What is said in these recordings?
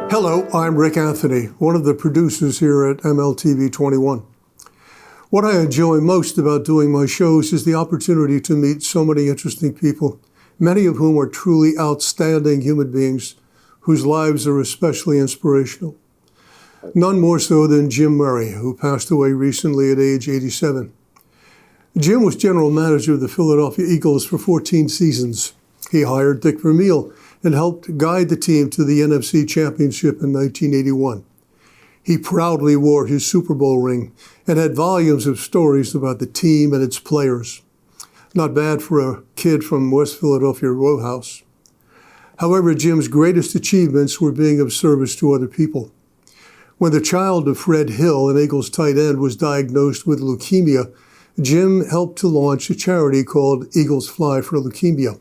Hello, I'm Rick Anthony, one of the producers here at MLTV 21. What I enjoy most about doing my shows is the opportunity to meet so many interesting people, many of whom are truly outstanding human beings whose lives are especially inspirational. None more so than Jim Murray, who passed away recently at age 87. Jim was general manager of the Philadelphia Eagles for 14 seasons. He hired Dick Vermeil and helped guide the team to the NFC Championship in 1981. He proudly wore his Super Bowl ring and had volumes of stories about the team and its players. Not bad for a kid from West Philadelphia row house. However, Jim's greatest achievements were being of service to other people. When the child of Fred Hill, an Eagles tight end, was diagnosed with leukemia, Jim helped to launch a charity called Eagles Fly for Leukemia.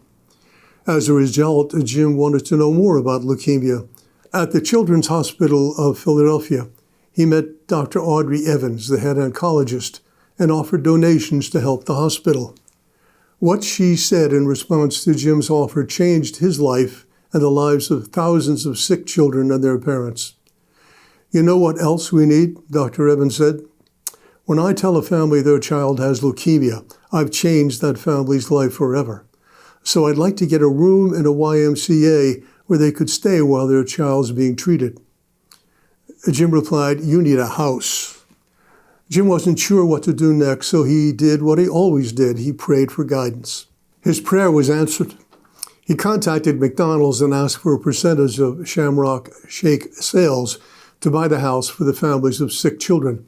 As a result, Jim wanted to know more about leukemia. At the Children's Hospital of Philadelphia, he met Dr. Audrey Evans, the head oncologist, and offered donations to help the hospital. What she said in response to Jim's offer changed his life and the lives of thousands of sick children and their parents. You know what else we need, Dr. Evans said? When I tell a family their child has leukemia, I've changed that family's life forever. So I'd like to get a room in a YMCA where they could stay while their child's being treated. Jim replied, "You need a house." Jim wasn't sure what to do next, so he did what he always did. He prayed for guidance. His prayer was answered. He contacted McDonald's and asked for a percentage of Shamrock Shake sales to buy the house for the families of sick children.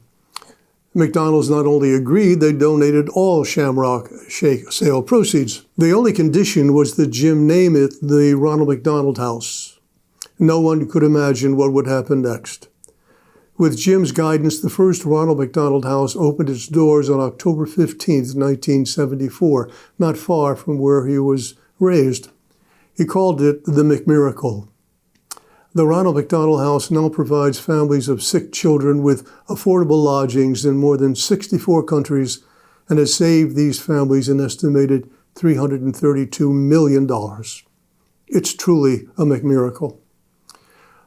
McDonald's not only agreed, they donated all Shamrock Shake sale proceeds. The only condition was that Jim name it the Ronald McDonald House. No one could imagine what would happen next. With Jim's guidance, the first Ronald McDonald House opened its doors on October 15, 1974, not far from where he was raised. He called it the McMiracle. The Ronald McDonald House now provides families of sick children with affordable lodgings in more than 64 countries and has saved these families an estimated $332 million. It's truly a McMiracle.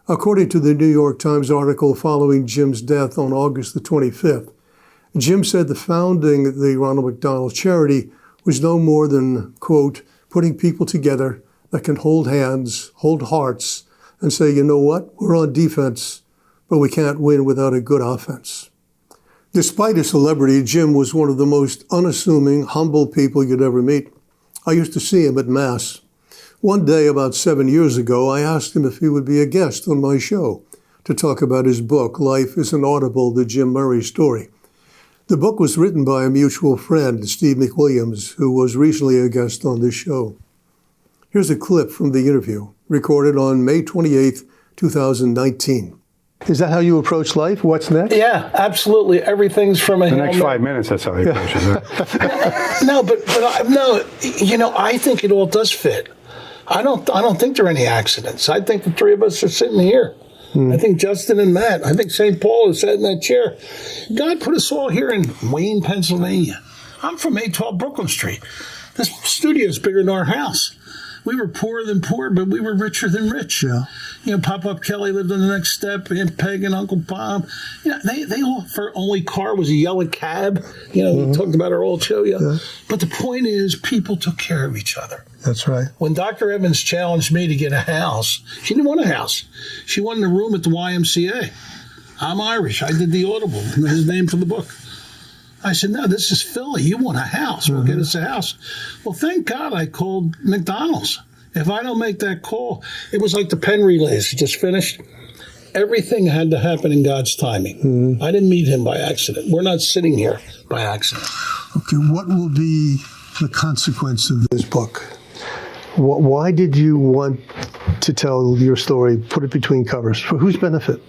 According to the New York Times article following Jim's death on August the 25th, Jim said the founding the Ronald McDonald Charity was no more than, quote, putting people together that can hold hands, hold hearts, and say, you know what, we're on defense, but we can't win without a good offense. Despite his celebrity, Jim was one of the most unassuming, humble people you'd ever meet. I used to see him at Mass. One day, about 7 years ago, I asked him if he would be a guest on my show to talk about his book, Life is an Audible, The Jim Murray Story. The book was written by a mutual friend, Steve McWilliams, who was recently a guest on this show. Here's a clip from the interview, recorded on May 28th, 2019. Is that how you approach life? What's next? Yeah, absolutely. Everything's from a The next 5 minutes, that's how he approaches it. No, you know, I think it all does fit. I don't think there are any accidents. I think the three of us are sitting here. I think Justin and Matt. I think St. Paul is sat in that chair. God put us all here in Wayne, Pennsylvania. I'm from 812 Brooklyn Street. This studio is bigger than our house. We were poorer than poor, but we were richer than rich. Yeah. You know, Pop-Up Kelly lived on the next step, Aunt Peg and Uncle Bob. You know, they all, their only car was a yellow cab. You know, we talked about our old show. Yeah. But the point is, people took care of each other. That's right. When Dr. Evans challenged me to get a house, she didn't want a house. She wanted a room at the YMCA. I'm Irish. I did the Audible, his name for the book. I said, no, this is Philly. You want a house. We'll get us a house. Well, thank God I called McDonald's. If I don't make that call, it was like the pen relays. It just finished. Everything had to happen in God's timing. I didn't meet him by accident. We're not sitting here by accident. Okay, what will be the consequence of this book? Why did you want to tell your story, put it between covers? For whose benefit?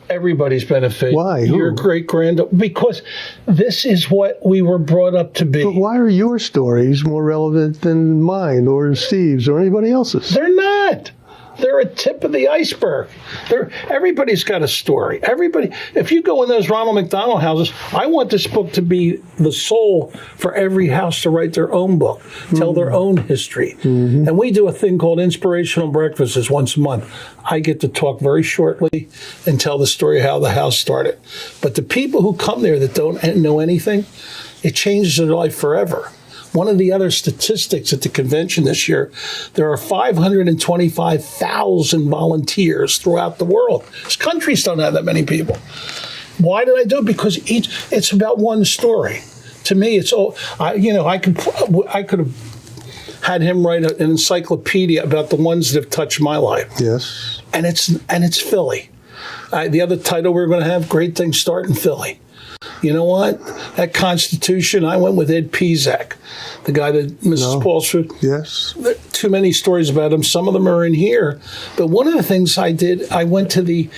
Everybody's benefit. Why? Your great-granddaughter. Because this is what we were brought up to be. But why are your stories more relevant than mine or Steve's or anybody else's? They're not. They're a tip of the iceberg. Everybody's got a story. Everybody. If you go in those Ronald McDonald houses, I want this book to be the soul for every house to write their own book, tell their own history. And we do a thing called inspirational breakfasts once a month. I get to talk very shortly and tell the story of how the house started. But the people who come there that don't know anything, it changes their life forever. One of the other statistics at the convention this year, there are 525,000 volunteers throughout the world. These countries don't have that many people. Why did I do it? Because it's about one story. To me, it's all, I could have had him write an encyclopedia about the ones that have touched my life. Yes. And it's Philly. The other title we're going to have, Great Things Start in Philly. You know what? That Constitution, I went with Ed Pizak, the guy that Mrs. Paulsford. Yes. There are too many stories about him. Some of them are in here. But one of the things I did, I went to the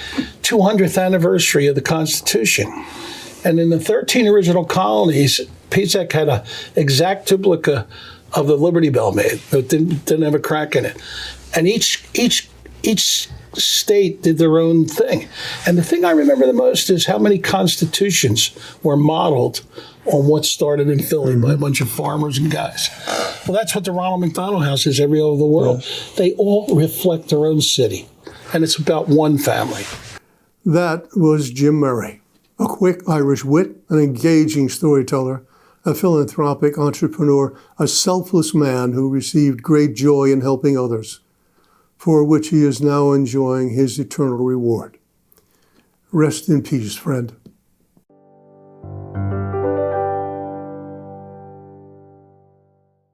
200th anniversary of the Constitution. And in the 13 original colonies, Pizak had an exact duplicate of the Liberty Bell made. It didn't have a crack in it. And each state did their own thing. And the thing I remember the most is how many constitutions were modeled on what started in Philly by a bunch of farmers and guys. Well, that's what the Ronald McDonald House is every over the world. Yes. They all reflect their own city. And it's about one family. That was Jim Murray, a quick Irish wit, an engaging storyteller, a philanthropic entrepreneur, a selfless man who received great joy in helping others, for which he is now enjoying his eternal reward. Rest in peace, friend.